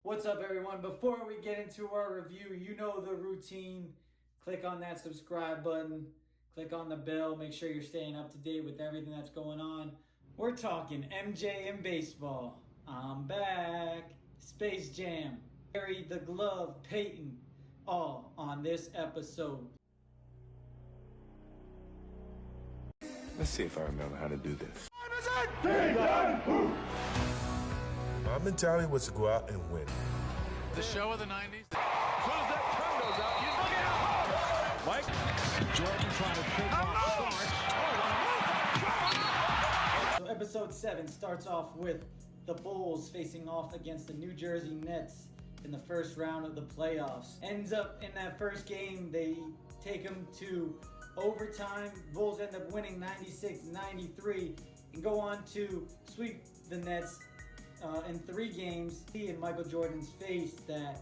What's up, everyone? Before we get into our review, you know the routine. Click on that subscribe button, click on the bell, make sure you're staying up to date with everything that's going on. We're talking MJ and baseball. I'm back. Space Jam, Harry the Glove, Peyton, all on this episode. Let's see if I remember how to do this. My mentality was to go out and win. The show of the 90s. As soon as that turn goes out, you look out! Mike Jordan trying to shake off starts. So episode 7 starts off with the Bulls facing off against the New Jersey Nets in the first round of the playoffs. Ends up in that first game, they take them to overtime. Bulls end up winning 96-93 and go on to sweep the Nets in 3 games. See in Michael Jordan's face that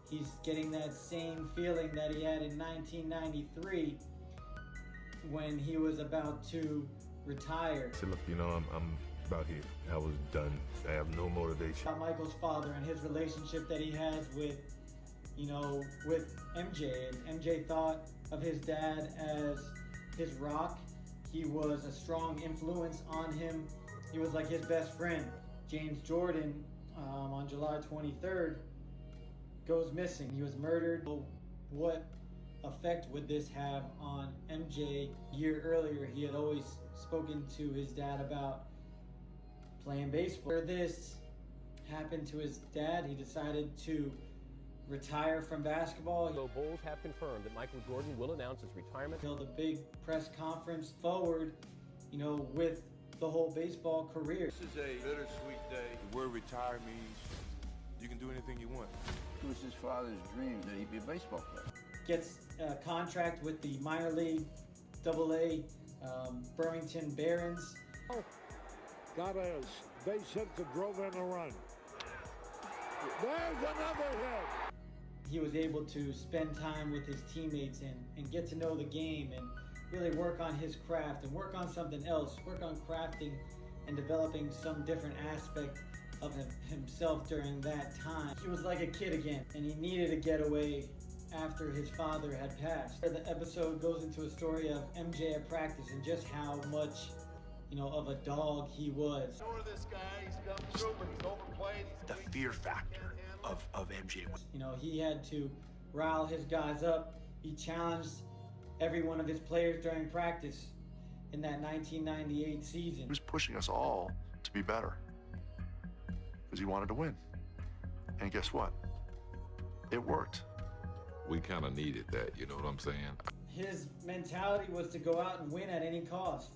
he's getting that same feeling that he had in 1993 when he was about to retire. I said, look, I'm about here. I was done. I have no motivation. About Michael's father and his relationship that he has with MJ. And MJ thought of his dad as his rock. He was a strong influence on him. He was like his best friend. James Jordan, on July 23rd, goes missing. He was murdered. What effect would this have on MJ? A year earlier, he had always spoken to his dad about playing baseball. Where this happened to his dad, he decided to retire from basketball. The Bulls have confirmed that Michael Jordan will announce his retirement. Held a big press conference forward, with the whole baseball career. This is a bittersweet day. The word retire means you can do anything you want. It was his father's dream that he'd be a baseball player. Gets a contract with the minor league AA Burlington Barons. Got a base hit that drove in a run. There's another hit. He was able to spend time with his teammates and get to know the game and really work on his craft and work on something else, work on crafting and developing some different aspect of himself during that time. He was like a kid again, and he needed a getaway after his father had passed. The episode goes into a story of MJ at practice and just how much of a dog he was. This guy, he's come through, but he's overplayed. The fear factor of MJ. He had to rile his guys up. He challenged every one of his players during practice in that 1998 season. He was pushing us all to be better because he wanted to win. And guess what? It worked. We kind of needed that, you know what I'm saying? His mentality was to go out and win at any cost.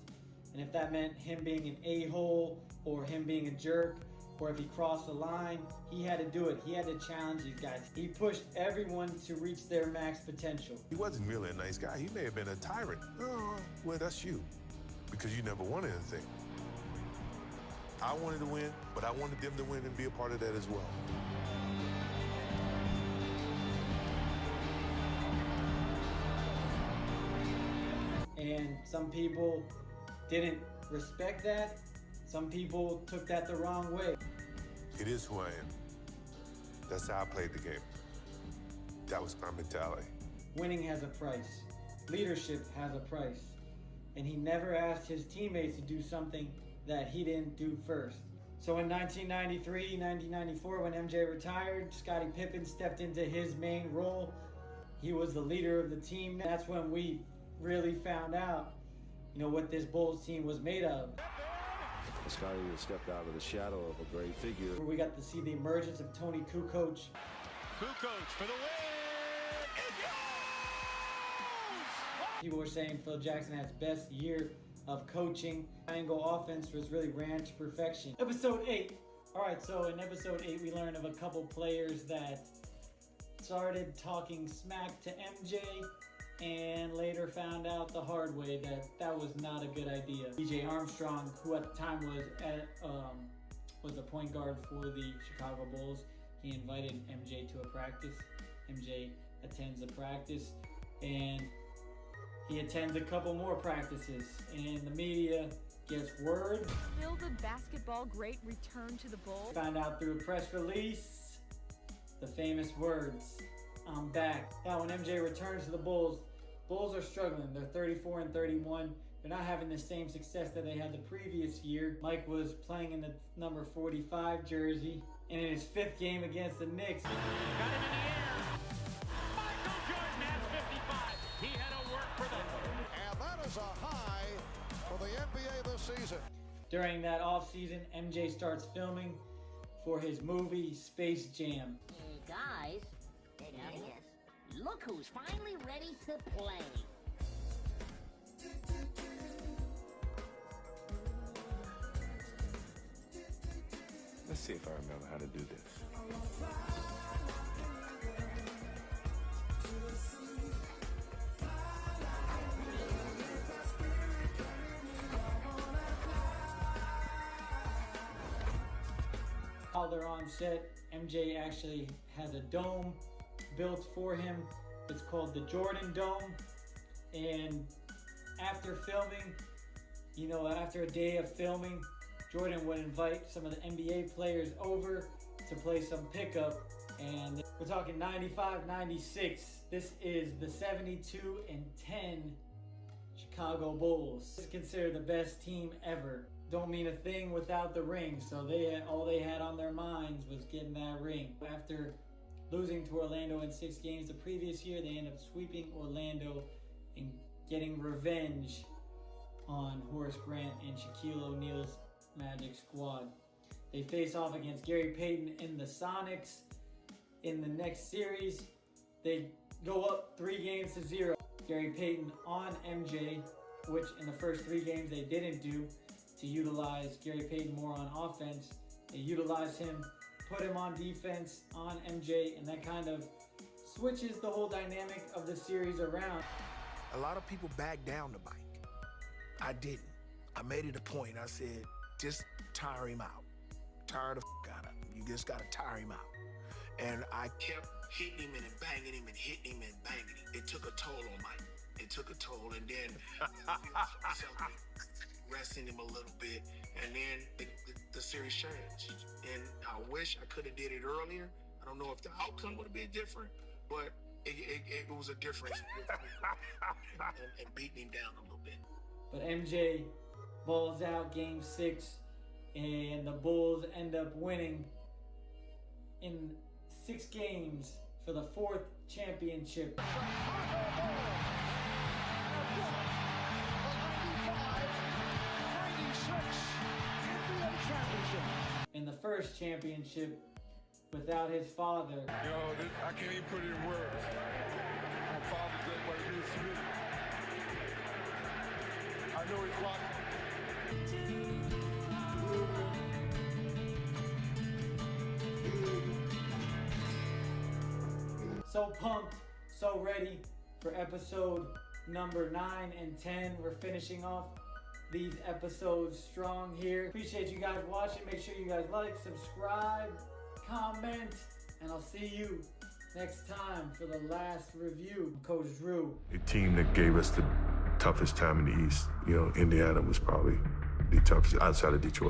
And if that meant him being an a-hole or him being a jerk, or if he crossed the line, he had to do it. He had to challenge these guys. He pushed everyone to reach their max potential. He wasn't really a nice guy. He may have been a tyrant. Oh, well, that's you, because you never won anything. I wanted to win, but I wanted them to win and be a part of that as well. And some people didn't respect that. Some people took that the wrong way. It is who I am. That's how I played the game. That was my mentality. Winning has a price. Leadership has a price. And he never asked his teammates to do something that he didn't do first. So in 1993, 1994, when MJ retired, Scottie Pippen stepped into his main role. He was the leader of the team. That's when we really found out, what this Bulls team was made of. Scottie stepped out of the shadow of a great figure. We got to see the emergence of TONI KUKOC. KUKOC for the win! It goes! People were saying Phil Jackson had his best year of coaching. Triangle offense was really ran to perfection. Episode 8. All right, so in episode 8, we learned of a couple players that started talking smack to MJ and later found out the hard way that was not a good idea. DJ Armstrong, who at the time was the point guard for the Chicago Bulls, he invited MJ to a practice. MJ attends the practice, and he attends a couple more practices, and the media gets word. Will the basketball great return to the Bulls? Found out through a press release The famous words, "I'm back." Now, when MJ returns to the Bulls are struggling. They're 34-31. They're not having the same success that they had the previous year. Mike was playing in the number 45 jersey, and in his 5th game against the Knicks. Got him in the air. Michael Jordan has 55. He had to work for them. And that is a high for the NBA this season. During that offseason, MJ starts filming for his movie Space Jam. Hey guys, look who's finally ready to play. Let's see if I remember how to do this. While they're on set, MJ actually has a dome built for him. It's called the Jordan Dome. And after filming, after a day of filming, Jordan would invite some of the NBA players over to play some pickup. And we're talking 95-96. This is the 72-10 Chicago Bulls. It's considered the best team ever. Don't mean a thing without the ring. So all they had on their minds was getting that ring. After losing to Orlando in 6 games the previous year, they end up sweeping Orlando and getting revenge on Horace Grant and Shaquille O'Neal's Magic squad. They face off against Gary Payton and the Sonics. In the next series, they go up 3-0. Gary Payton on MJ, which in the first 3 games they didn't do, to utilize Gary Payton more on offense. They utilize him, put him on defense on MJ, and that kind of switches the whole dynamic of the series around. A lot of people back down to Mike. I didn't. I made it a point. I said, just tire him out. Tire the out of him. You just gotta tire him out. And I kept hitting him and banging him and hitting him and banging him. It took a toll on Mike. It took a toll, and then resting him a little bit, and then the series changed. And I wish I could have did it earlier. I don't know if the outcome would have been different, but it was a difference. and beating him down a little bit. But MJ balls out game 6, and the Bulls end up winning in 6 games for the 4th championship. In the first championship without his father. I can't even put it in words. My father did what he used to be. I know he's watching. So pumped, so ready for episode number 9 and 10. We're finishing off these episodes strong here. Appreciate you guys watching. Make sure you guys like, subscribe, comment, and I'll see you next time for the last review. Coach Drew. A team that gave us the toughest time in the East. Indiana was probably the toughest outside of Detroit.